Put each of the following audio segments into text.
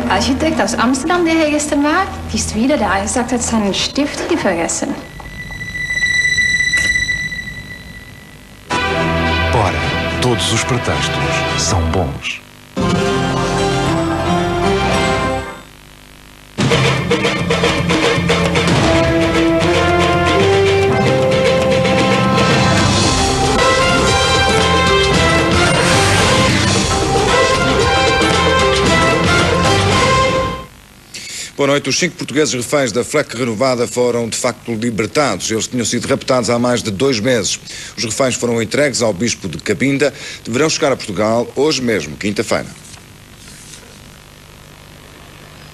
Architekt aus Amsterdam, der hier gestern war, die ist wieder da. Er sagt, er hat seinen Stift hier vergessen. Ora, todos os pretextos são bons. Boa noite. Os 5 portugueses reféns da FLEC renovada foram, de facto, libertados. Eles tinham sido raptados há mais de 2 meses. Os reféns foram entregues ao bispo de Cabinda. Deverão chegar a Portugal hoje mesmo, quinta-feira.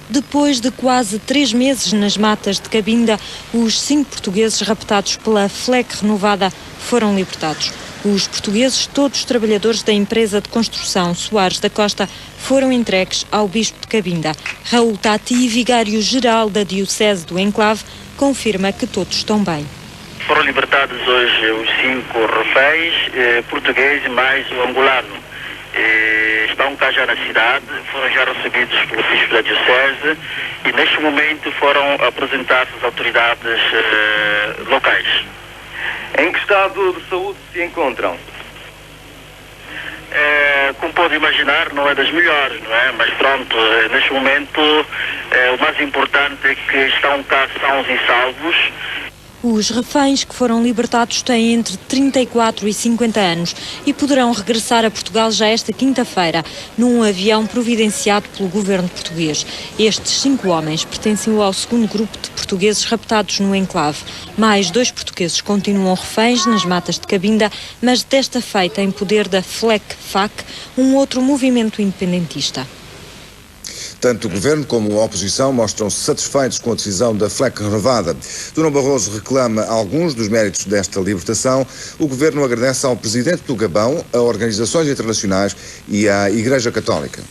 Depois de quase 3 meses nas matas de Cabinda, os 5 portugueses raptados pela FLEC renovada foram libertados. Os portugueses, todos trabalhadores da empresa de construção Soares da Costa, foram entregues ao bispo de Cabinda. Raul Tati, vigário-geral da Diocese do Enclave, confirma que todos estão bem. Foram libertados hoje os 5 reféns, português mais o angolano. Estão cá já na cidade, foram já recebidos pelo bispo da Diocese e neste momento foram apresentados às autoridades locais. Em que estado de saúde se encontram? Como pode imaginar, não é das melhores, não é? Mas pronto, neste momento o mais importante é que estão cá sãos e salvos. Os reféns que foram libertados têm entre 34 e 50 anos e poderão regressar a Portugal já esta quinta-feira, num avião providenciado pelo governo português. Estes 5 homens pertenciam ao segundo grupo de portugueses raptados no enclave. Mais 2 portugueses continuam reféns nas matas de Cabinda, mas desta feita em poder da FLEC-FAC, um outro movimento independentista. Tanto o Governo como a oposição mostram-se satisfeitos com a decisão da FLEC renovada. Durão Barroso reclama alguns dos méritos desta libertação. O Governo agradece ao Presidente do Gabão, a organizações internacionais e à Igreja Católica.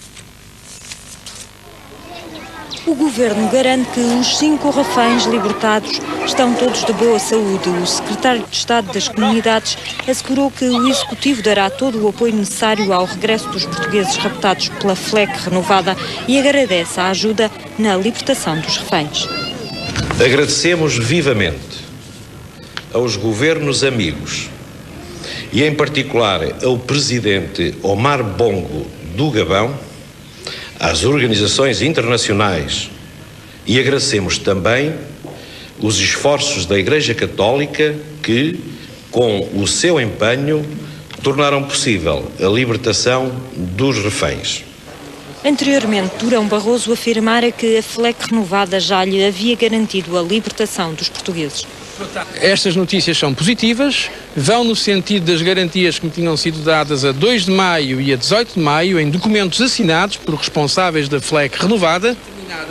O Governo garante que os 5 reféns libertados estão todos de boa saúde. O secretário de Estado das Comunidades assegurou que o Executivo dará todo o apoio necessário ao regresso dos portugueses raptados pela FLEC renovada e agradece a ajuda na libertação dos reféns. Agradecemos vivamente aos governos amigos e, em particular, ao Presidente Omar Bongo do Gabão, às organizações internacionais e agradecemos também os esforços da Igreja Católica que, com o seu empenho, tornaram possível a libertação dos reféns. Anteriormente, Durão Barroso afirmara que a FLEC renovada já lhe havia garantido a libertação dos portugueses. Estas notícias são positivas, vão no sentido das garantias que me tinham sido dadas a 2 de maio e a 18 de maio em documentos assinados por responsáveis da FLEC renovada.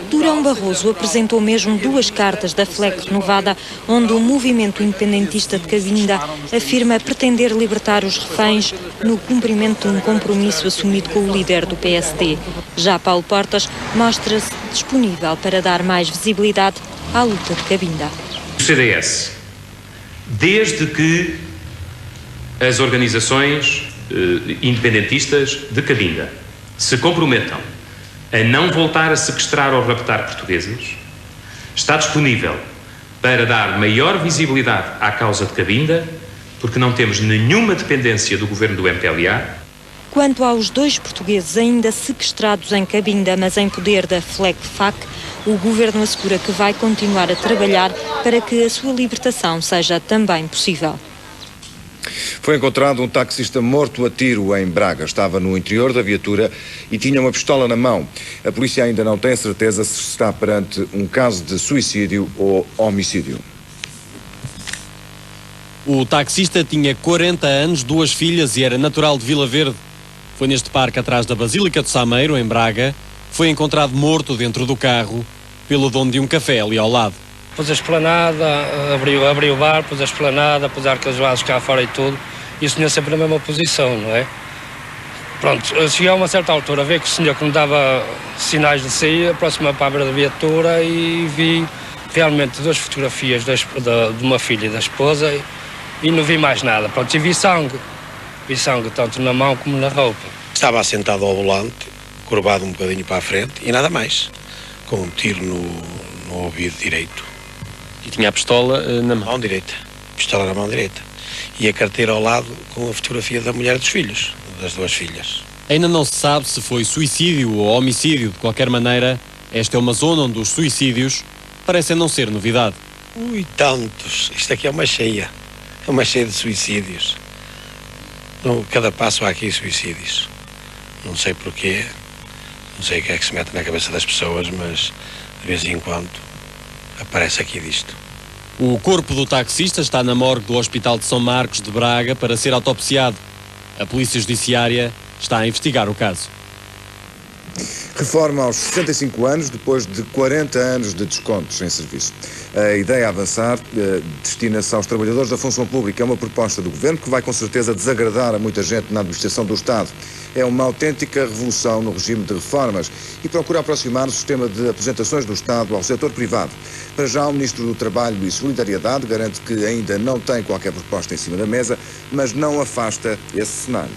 Durão Barroso apresentou mesmo 2 cartas da FLEC renovada, onde o movimento independentista de Cabinda afirma pretender libertar os reféns no cumprimento de um compromisso assumido com o líder do PSD. Já Paulo Portas mostra-se disponível para dar mais visibilidade à luta de Cabinda. O CDS, desde que as organizações independentistas de Cabinda se comprometam a não voltar a sequestrar ou raptar portugueses, está disponível para dar maior visibilidade à causa de Cabinda, porque não temos nenhuma dependência do governo do MPLA. Quanto aos 2 portugueses ainda sequestrados em Cabinda, mas em poder da FLEC-FAC, o Governo assegura que vai continuar a trabalhar para que a sua libertação seja também possível. Foi encontrado um taxista morto a tiro em Braga. Estava no interior da viatura e tinha uma pistola na mão. A polícia ainda não tem certeza se está perante um caso de suicídio ou homicídio. O taxista tinha 40 anos, 2 filhas e era natural de Vila Verde. Foi neste parque atrás da Basílica de Sameiro, em Braga. Foi encontrado morto dentro do carro pelo dono de um café ali ao lado. Pôs a esplanada, abriu o bar, pôs a esplanada, pôs aqueles vasos cá fora e tudo. E o senhor sempre na mesma posição, não é? Pronto, eu cheguei a uma certa altura, vi que o senhor que me dava sinais de sair, aproximei para a beira da viatura e vi realmente 2 fotografias de uma filha e da esposa e não vi mais nada. Pronto, e vi sangue tanto na mão como na roupa. Estava assentado ao volante, curvado um bocadinho para a frente e nada mais, com um tiro no ouvido direito. E tinha a pistola na mão direita, pistola na mão direita. E a carteira ao lado com a fotografia da mulher e dos filhos, das duas filhas. Ainda não se sabe se foi suicídio ou homicídio. De qualquer maneira, esta é uma zona onde os suicídios parecem não ser novidade. Ui, tantos. Isto aqui é uma cheia de suicídios. Cada passo há aqui suicídios. Não sei porquê, não sei o que é que se mete na cabeça das pessoas, mas de vez em quando aparece aqui disto. O corpo do taxista está na morgue do Hospital de São Marcos de Braga para ser autopsiado. A Polícia Judiciária está a investigar o caso. Reforma aos 65 anos, depois de 40 anos de descontos em serviço. A ideia a avançar destina-se aos trabalhadores da função pública. É uma proposta do Governo que vai com certeza desagradar a muita gente na administração do Estado. É uma autêntica revolução no regime de reformas e procura aproximar o sistema de aposentações do Estado ao setor privado. Para já, o Ministro do Trabalho e Solidariedade garante que ainda não tem qualquer proposta em cima da mesa, mas não afasta esse cenário.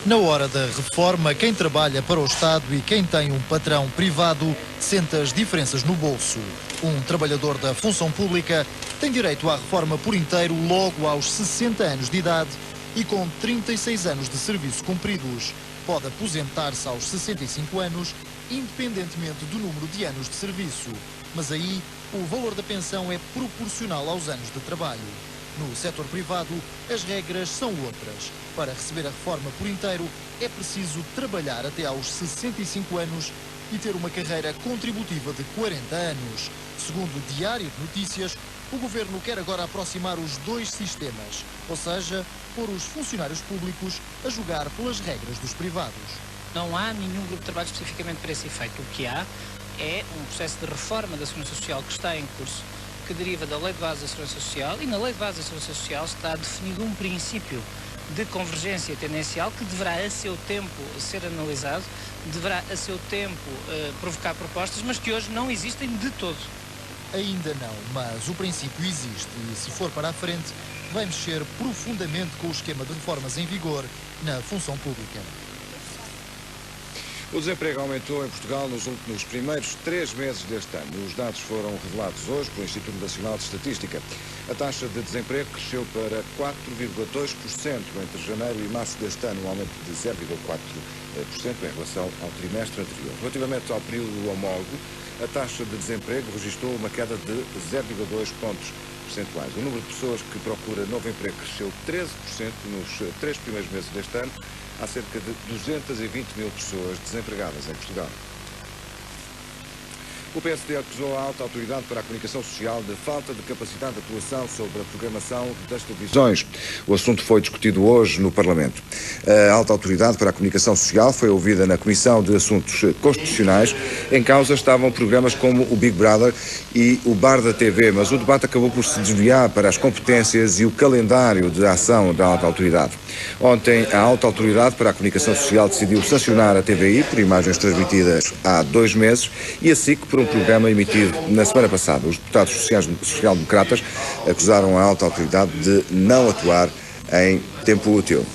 Na hora da reforma, quem trabalha para o Estado e quem tem um patrão privado sente as diferenças no bolso. Um trabalhador da função pública tem direito à reforma por inteiro logo aos 60 anos de idade e com 36 anos de serviço cumpridos. Pode aposentar-se aos 65 anos, independentemente do número de anos de serviço. Mas aí, o valor da pensão é proporcional aos anos de trabalho. No setor privado, as regras são outras. Para receber a reforma por inteiro, é preciso trabalhar até aos 65 anos e ter uma carreira contributiva de 40 anos. Segundo o Diário de Notícias, o Governo quer agora aproximar os dois sistemas, ou seja, pôr os funcionários públicos a jogar pelas regras dos privados. Não há nenhum grupo de trabalho especificamente para esse efeito. O que há é um processo de reforma da Segurança Social que está em curso, que deriva da Lei de Base da Segurança Social, e na Lei de Base da Segurança Social está definido um princípio de convergência tendencial que deverá a seu tempo ser analisado, deverá a seu tempo provocar propostas, mas que hoje não existem de todo. Ainda não, mas o princípio existe e, se for para a frente, vai mexer profundamente com o esquema de reformas em vigor na função pública. O desemprego aumentou em Portugal nos primeiros 3 meses deste ano. Os dados foram revelados hoje pelo Instituto Nacional de Estatística. A taxa de desemprego cresceu para 4,2% entre janeiro e março deste ano, um aumento de 0,4% em relação ao trimestre anterior. Relativamente ao período homólogo, a taxa de desemprego registrou uma queda de 0,2 pontos percentuais. O número de pessoas que procura novo emprego cresceu 13% nos 3 primeiros meses deste ano. Há cerca de 220 mil pessoas desempregadas em Portugal. O PSD acusou a alta autoridade para a comunicação social de falta de capacidade de atuação sobre a programação das televisões. O assunto foi discutido hoje no Parlamento. A alta autoridade para a comunicação social foi ouvida na Comissão de Assuntos Constitucionais. Em causa estavam programas como o Big Brother e o Bar da TV, mas o debate acabou por se desviar para as competências e o calendário de ação da alta autoridade. Ontem, a alta autoridade para a comunicação social decidiu sancionar a TVI por imagens transmitidas há 2 meses e a SIC por um programa emitido na semana passada. Os deputados social-democratas acusaram a alta autoridade de não atuar em tempo útil.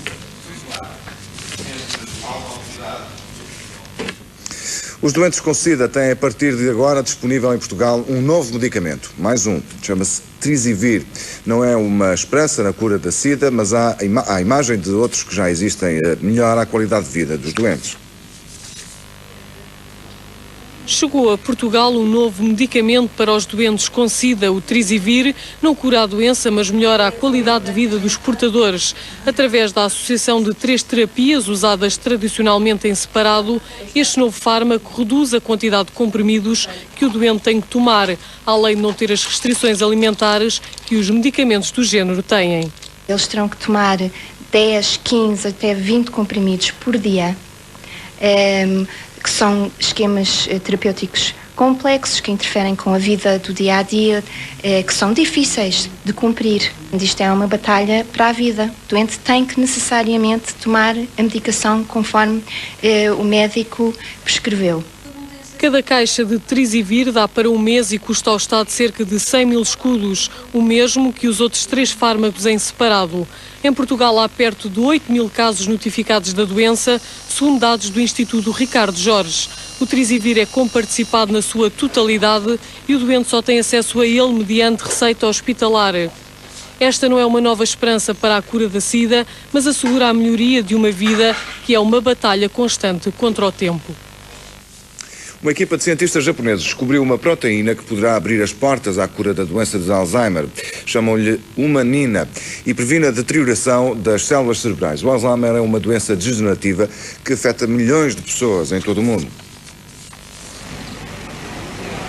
Os doentes com SIDA têm, a partir de agora, disponível em Portugal um novo medicamento. Mais um. Chama-se Trizivir. Não é uma esperança na cura da SIDA, mas à imagem de outros que já existem, melhora a qualidade de vida dos doentes. Chegou a Portugal um novo medicamento para os doentes com SIDA, o Trizivir. Não cura a doença, mas melhora a qualidade de vida dos portadores. Através da associação de 3 terapias usadas tradicionalmente em separado, este novo fármaco reduz a quantidade de comprimidos que o doente tem que tomar, além de não ter as restrições alimentares que os medicamentos do género têm. Eles terão que tomar 10, 15 até 20 comprimidos por dia. Que são esquemas terapêuticos complexos, que interferem com a vida do dia-a-dia, que são difíceis de cumprir. Isto é uma batalha para a vida. O doente tem que necessariamente tomar a medicação conforme o médico prescreveu. Cada caixa de Trisivir dá para um mês e custa ao Estado cerca de 100 mil escudos, o mesmo que os outros 3 fármacos em separado. Em Portugal há perto de 8 mil casos notificados da doença, segundo dados do Instituto Ricardo Jorge. O Trisivir é comparticipado na sua totalidade e o doente só tem acesso a ele mediante receita hospitalar. Esta não é uma nova esperança para a cura da SIDA, mas assegura a melhoria de uma vida que é uma batalha constante contra o tempo. Uma equipa de cientistas japoneses descobriu uma proteína que poderá abrir as portas à cura da doença de Alzheimer. Chamam-lhe humanina e previne a deterioração das células cerebrais. O Alzheimer é uma doença degenerativa que afeta milhões de pessoas em todo o mundo.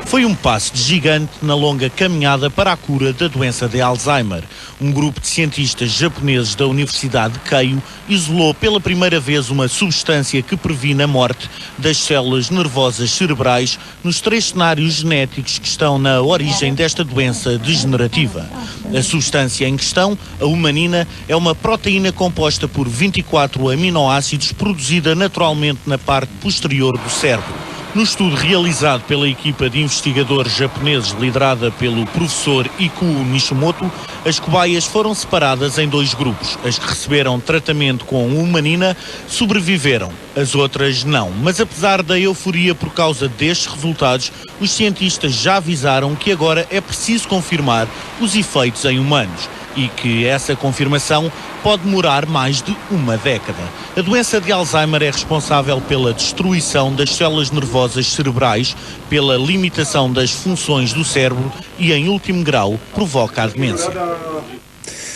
Foi um passo de gigante na longa caminhada para a cura da doença de Alzheimer. Um grupo de cientistas japoneses da Universidade de Keio isolou pela primeira vez uma substância que previne a morte das células nervosas cerebrais nos 3 cenários genéticos que estão na origem desta doença degenerativa. A substância em questão, a humanina, é uma proteína composta por 24 aminoácidos produzida naturalmente na parte posterior do cérebro. No estudo realizado pela equipa de investigadores japoneses liderada pelo professor Ikuo Nishimoto, as cobaias foram separadas em 2 grupos. As que receberam tratamento com humanina sobreviveram, as outras não. Mas apesar da euforia por causa destes resultados, os cientistas já avisaram que agora é preciso confirmar os efeitos em humanos e que essa confirmação pode demorar mais de uma década. A doença de Alzheimer é responsável pela destruição das células nervosas cerebrais, pela limitação das funções do cérebro e, em último grau, provoca a demência.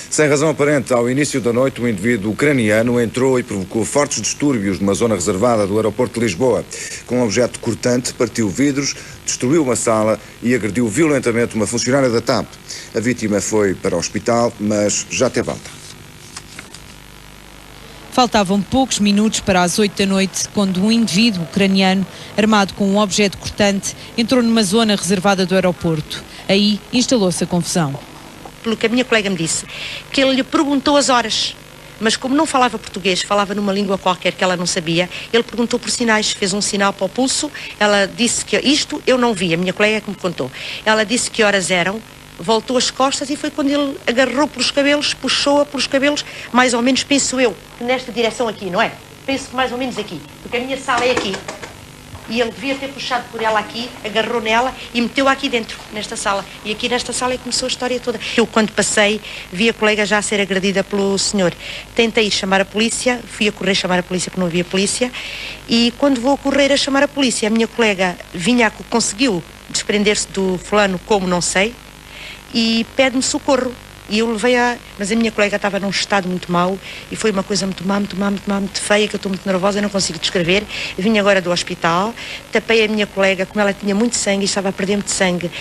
Sem razão aparente, ao início da noite, um indivíduo ucraniano entrou e provocou fortes distúrbios numa zona reservada do aeroporto de Lisboa. Com um objeto cortante, partiu vidros, destruiu uma sala e agrediu violentamente uma funcionária da TAP. A vítima foi para o hospital, mas já teve alta. Faltavam poucos minutos para as 8 da noite, quando um indivíduo ucraniano, armado com um objeto cortante, entrou numa zona reservada do aeroporto. Aí instalou-se a confusão. Pelo que a minha colega me disse, que ele lhe perguntou as horas, mas como não falava português, falava numa língua qualquer que ela não sabia, ele perguntou por sinais, fez um sinal para o pulso, ela disse que isto eu não vi, a minha colega que me contou. Ela disse que horas eram, voltou as costas e foi quando ele agarrou pelos cabelos, puxou-a pelos cabelos, mais ou menos, penso eu, nesta direção aqui, não é? Penso que mais ou menos aqui, porque a minha sala é aqui. E ele devia ter puxado por ela aqui, agarrou nela e meteu-a aqui dentro, nesta sala. E aqui nesta sala é que começou a história toda. Eu, quando passei, vi a colega já a ser agredida pelo senhor. Tentei chamar a polícia, fui a correr chamar a polícia porque não havia polícia. E quando vou correr a chamar a polícia, a minha colega conseguiu desprender-se do fulano, como não sei, e pede-me socorro. E eu levei-a, mas a minha colega estava num estado muito mau e foi uma coisa muito má, muito feia, que eu estou muito nervosa, não consigo descrever. Vim agora do hospital, tapei a minha colega, como ela tinha muito sangue e estava a perder muito sangue,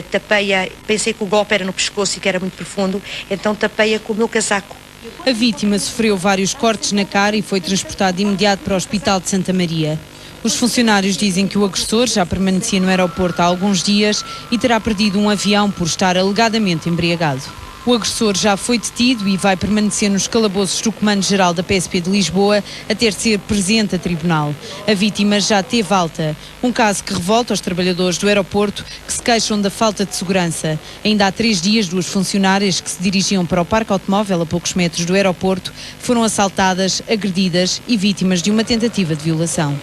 tapei-a, pensei que o golpe era no pescoço e que era muito profundo, então tapei-a com o meu casaco. A vítima sofreu vários cortes na cara e foi transportada de imediato para o Hospital de Santa Maria. Os funcionários dizem que o agressor já permanecia no aeroporto há alguns dias e terá perdido um avião por estar alegadamente embriagado. O agressor já foi detido e vai permanecer nos calabouços do Comando-Geral da PSP de Lisboa até ser presente a tribunal. A vítima já teve alta. Um caso que revolta os trabalhadores do aeroporto que se queixam da falta de segurança. Ainda há 3 dias, 2 funcionárias que se dirigiam para o parque automóvel a poucos metros do aeroporto foram assaltadas, agredidas e vítimas de uma tentativa de violação.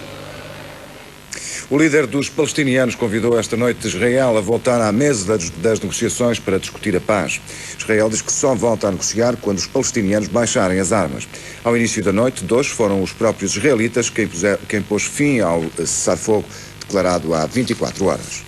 O líder dos palestinianos convidou esta noite Israel a voltar à mesa das negociações para discutir a paz. Israel diz que só volta a negociar quando os palestinianos baixarem as armas. Ao início da noite, 2 foram os próprios israelitas quem pôs fim ao cessar-fogo declarado há 24 horas.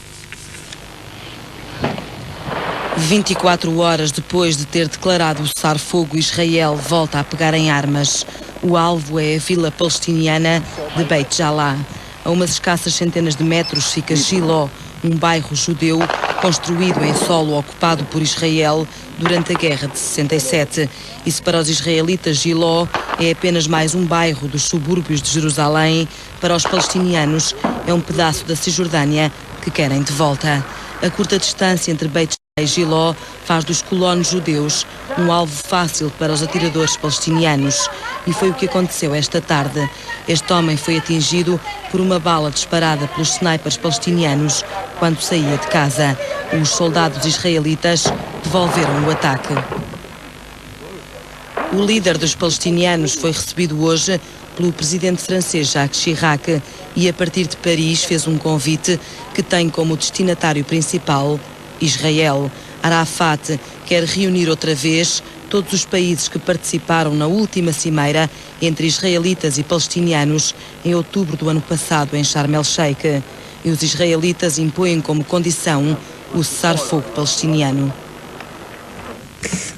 24 horas depois de ter declarado o cessar-fogo, Israel volta a pegar em armas. O alvo é a vila palestiniana de Beit Jalá. A umas escassas centenas de metros fica Giló, um bairro judeu construído em solo ocupado por Israel durante a Guerra de 67. E se para os israelitas Giló é apenas mais um bairro dos subúrbios de Jerusalém, para os palestinianos é um pedaço da Cisjordânia que querem de volta. A curta distância entre Beit Giló faz dos colonos judeus um alvo fácil para os atiradores palestinianos. E foi o que aconteceu esta tarde. Este homem foi atingido por uma bala disparada pelos snipers palestinianos quando saía de casa. Os soldados israelitas devolveram o ataque. O líder dos palestinianos foi recebido hoje pelo presidente francês Jacques Chirac e a partir de Paris fez um convite que tem como destinatário principal Israel. Arafat quer reunir outra vez todos os países que participaram na última cimeira entre israelitas e palestinianos em outubro do ano passado em Sharm el-Sheikh. E os israelitas impõem como condição o cessar-fogo palestiniano.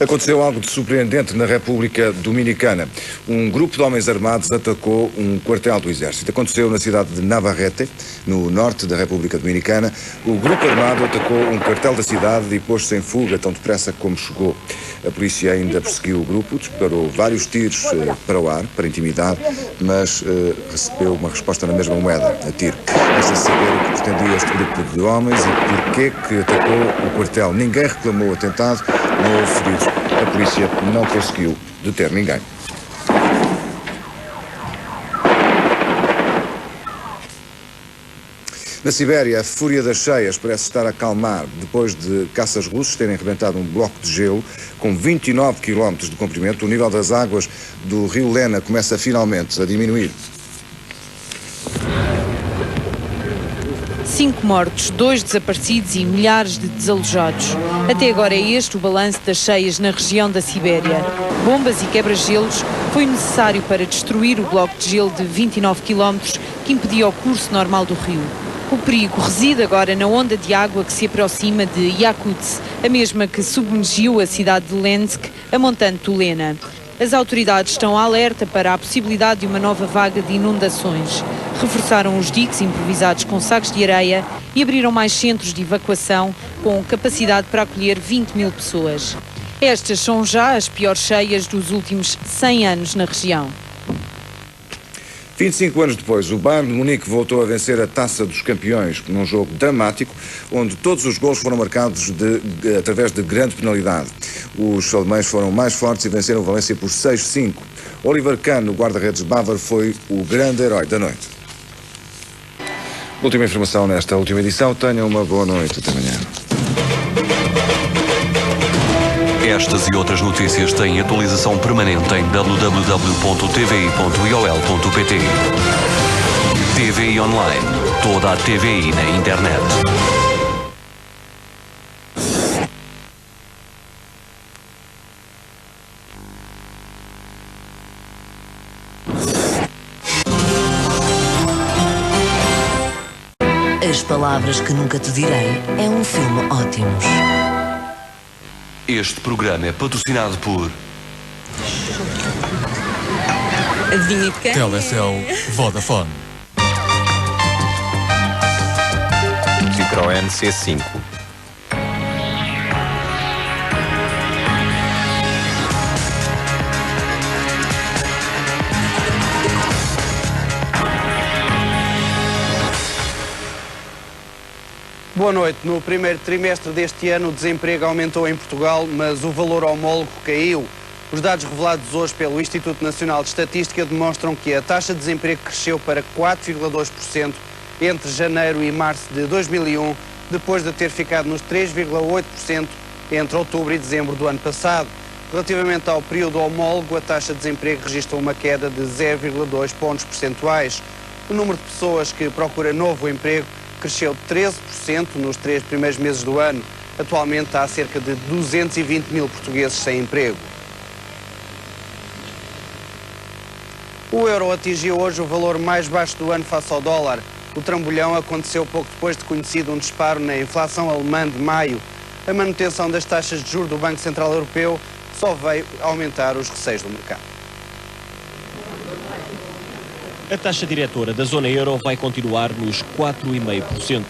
Aconteceu algo de surpreendente na República Dominicana. Um grupo de homens armados atacou um quartel do Exército. Aconteceu na cidade de Navarrete, no norte da República Dominicana. O grupo armado atacou um quartel da cidade e pôs-se em fuga tão depressa como chegou. A polícia ainda perseguiu o grupo, disparou vários tiros para o ar, para intimidar, mas recebeu uma resposta na mesma moeda, a tiro. Resta saber o que pretendia este grupo de homens e porquê que atacou o quartel. Ninguém reclamou o atentado, não houve feridos. A polícia não conseguiu deter ninguém. Na Sibéria, a fúria das cheias parece estar a acalmar depois de caças russos terem rebentado um bloco de gelo com 29 km de comprimento. O nível das águas do rio Lena começa finalmente a diminuir. 5 mortos, 2 desaparecidos e milhares de desalojados. Até agora é este o balanço das cheias na região da Sibéria. Bombas e quebra-gelos foi necessário para destruir o bloco de gelo de 29 km que impedia o curso normal do rio. O perigo reside agora na onda de água que se aproxima de Yakutsk, a mesma que submergiu a cidade de Lensk, a montante do Lena. As autoridades estão alerta para a possibilidade de uma nova vaga de inundações. Reforçaram os diques improvisados com sacos de areia e abriram mais centros de evacuação com capacidade para acolher 20 mil pessoas. Estas são já as piores cheias dos últimos 100 anos na região. 25 anos depois, o Bayern de Munique voltou a vencer a Taça dos Campeões num jogo dramático, onde todos os gols foram marcados através de grande penalidade. Os alemães foram mais fortes e venceram o Valência por 6-5. Oliver Kahn, o guarda-redes bávaro, foi o grande herói da noite. Última informação nesta última edição. Tenham uma boa noite. Até amanhã. Estas e outras notícias têm atualização permanente em www.tvi.iol.pt. TVI Online. Toda a TVI na internet. As Palavras que Nunca Te Direi é um filme Ótimos. Este programa é patrocinado por Adivinha de quem? Telecel Vodafone. Citroën C5. Boa noite. No primeiro trimestre deste ano, o desemprego aumentou em Portugal, mas o valor homólogo caiu. Os dados revelados hoje pelo Instituto Nacional de Estatística demonstram que a taxa de desemprego cresceu para 4,2% entre janeiro e março de 2001, depois de ter ficado nos 3,8% entre outubro e dezembro do ano passado. Relativamente ao período homólogo, a taxa de desemprego registrou uma queda de 0,2 pontos percentuais. O número de pessoas que procura novo emprego cresceu 13% nos 3 primeiros meses do ano. Atualmente há cerca de 220 mil portugueses sem emprego. O euro atingiu hoje o valor mais baixo do ano face ao dólar. O trambolhão aconteceu pouco depois de conhecido um disparo na inflação alemã de maio. A manutenção das taxas de juros do Banco Central Europeu só veio aumentar os receios do mercado. A taxa diretora da zona euro vai continuar nos 4,5%.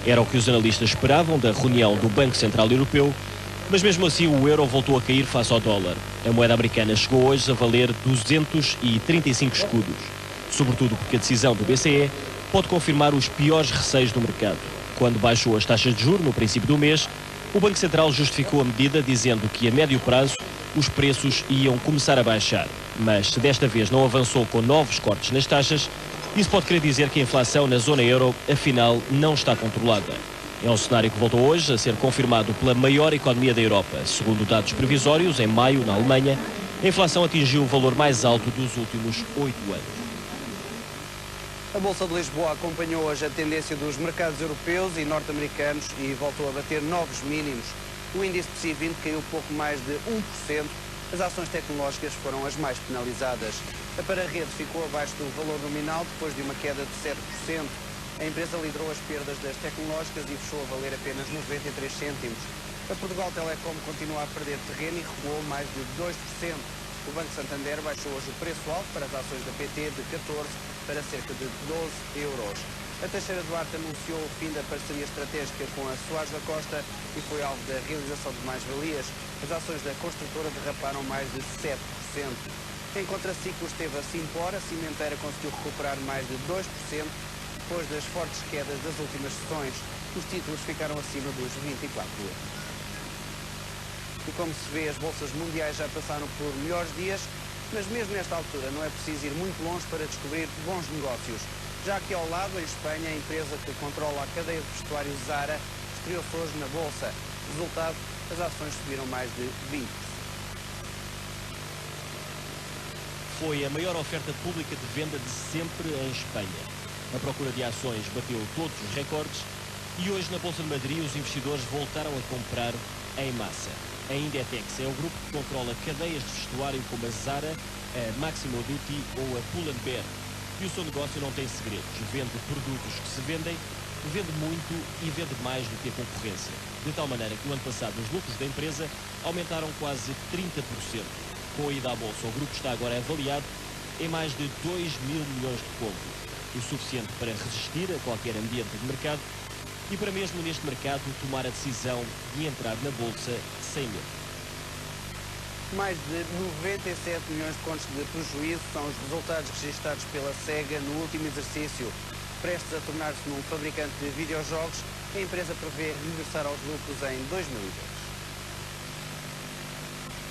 Era o que os analistas esperavam da reunião do Banco Central Europeu, mas mesmo assim o euro voltou a cair face ao dólar. A moeda americana chegou hoje a valer 235 escudos, sobretudo porque a decisão do BCE pode confirmar os piores receios do mercado. Quando baixou as taxas de juros no princípio do mês, O Banco Central justificou a medida dizendo que a médio prazo os preços iam começar a baixar. Mas se desta vez não avançou com novos cortes nas taxas, isso pode querer dizer que a inflação na zona euro, afinal, não está controlada. É um cenário que voltou hoje a ser confirmado pela maior economia da Europa. Segundo dados previsórios, em maio, na Alemanha, a inflação atingiu o valor mais alto dos últimos 8 anos. A Bolsa de Lisboa acompanhou hoje a tendência dos mercados europeus e norte-americanos e voltou a bater novos mínimos. O índice PSI 20 caiu pouco mais de 1%. As ações tecnológicas foram as mais penalizadas. A Pararrede ficou abaixo do valor nominal depois de uma queda de 7%. A empresa liderou as perdas das tecnológicas e fechou a valer apenas 93 cêntimos. A Portugal Telecom continua a perder terreno e recuou mais de 2%. O Banco Santander baixou hoje o preço-alvo para as ações da PT de 14 para cerca de 12 euros. A Teixeira Duarte anunciou o fim da parceria estratégica com a Soares da Costa e foi alvo da realização de mais-valias. As ações da construtora derraparam mais de 7%. Em contraciclo esteve a Simpor, a cimenteira conseguiu recuperar mais de 2% depois das fortes quedas das últimas sessões. Os títulos ficaram acima dos 24 euros. E como se vê, as bolsas mundiais já passaram por melhores dias, mas mesmo nesta altura não é preciso ir muito longe para descobrir bons negócios. Já aqui ao lado, em Espanha, a empresa que controla a cadeia de vestuário Zara estreou-se hoje na Bolsa. Resultado, as ações subiram mais de 20%. Foi a maior oferta pública de venda de sempre em Espanha. A procura de ações bateu todos os recordes e hoje na Bolsa de Madrid os investidores voltaram a comprar em massa. A Inditex é o grupo que controla cadeias de vestuário como a Zara, a Massimo Dutti ou a Pull&Bear. E o seu negócio não tem segredos. Vende produtos que se vendem, vende muito e vende mais do que a concorrência. De tal maneira que no ano passado os lucros da empresa aumentaram quase 30%. Com a ida à bolsa, o grupo está agora avaliado em mais de 2 mil milhões de contos. O suficiente para resistir a qualquer ambiente de mercado e para mesmo neste mercado tomar a decisão de entrar na bolsa sem medo. Mais de 97 milhões de contos de prejuízo são os resultados registados pela SEGA no último exercício. Prestes a tornar-se num fabricante de videojogos, a empresa prevê regressar aos lucros em 2002.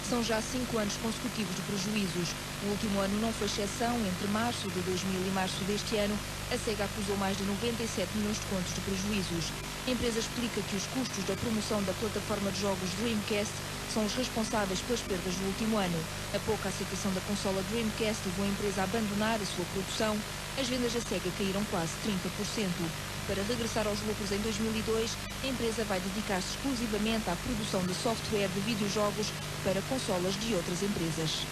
São já 5 anos consecutivos de prejuízos. O último ano não foi exceção. Entre março de 2000 e março deste ano, a SEGA acusou mais de 97 milhões de contos de prejuízos. A empresa explica que os custos da promoção da plataforma de jogos Dreamcast são os responsáveis pelas perdas do último ano. A pouca aceitação da consola Dreamcast levou a empresa a abandonar a sua produção. As vendas da SEGA caíram quase 30%. Para regressar aos lucros em 2002, a empresa vai dedicar-se exclusivamente à produção de software de videojogos para consolas de outras empresas.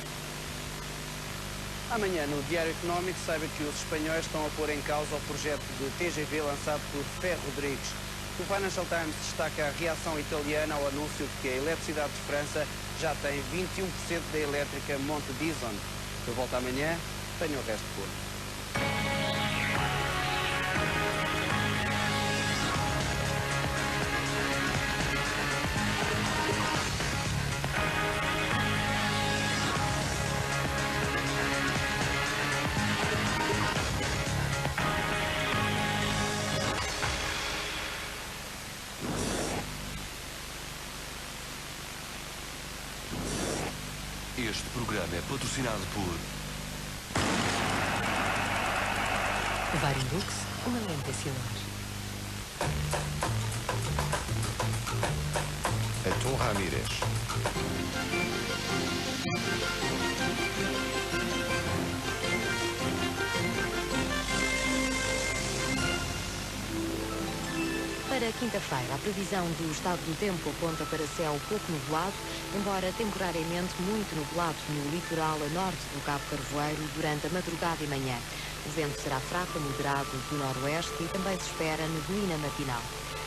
Amanhã, no Diário Económico, saiba que os espanhóis estão a pôr em causa o projeto de TGV lançado por Ferro Rodrigues. O Financial Times destaca a reação italiana ao anúncio de que a eletricidade de França já tem 21% da elétrica Monte Dison. Eu volto amanhã, tenho o resto de cor. Este programa é patrocinado por Varilux, uma lente estelar. Atum Ramírez. Para quinta-feira, a previsão do estado do tempo aponta para céu pouco nublado, embora temporariamente muito nublado no litoral a norte do Cabo Carvoeiro durante a madrugada e manhã. O vento será fraco a moderado do noroeste e também se espera neblina matinal.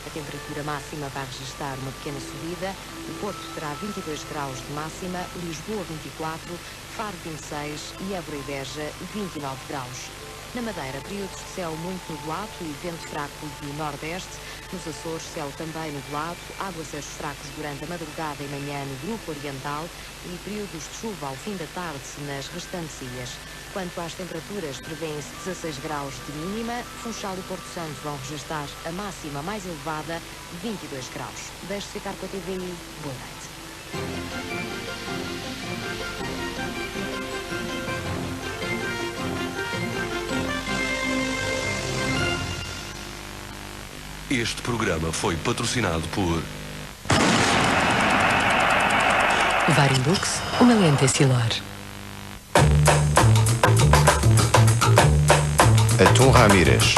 A temperatura máxima vai registrar uma pequena subida. O Porto terá 22 graus de máxima, Lisboa 24, Faro 26 e Évora e Beja 29 graus. Na Madeira, períodos de céu muito nublado e vento fraco de nordeste. Nos Açores, céu também nublado, aguaceiros fracos durante a madrugada e manhã no grupo oriental e períodos de chuva ao fim da tarde nas restantes ilhas. Quanto às temperaturas, prevêem-se 16 graus de mínima. Funchal e Porto Santo vão registrar a máxima mais elevada, 22 graus. Deixe-se ficar com a TVI. Boa noite. Este programa foi patrocinado por Varilux, uma lente Essilor. Atum Ramírez.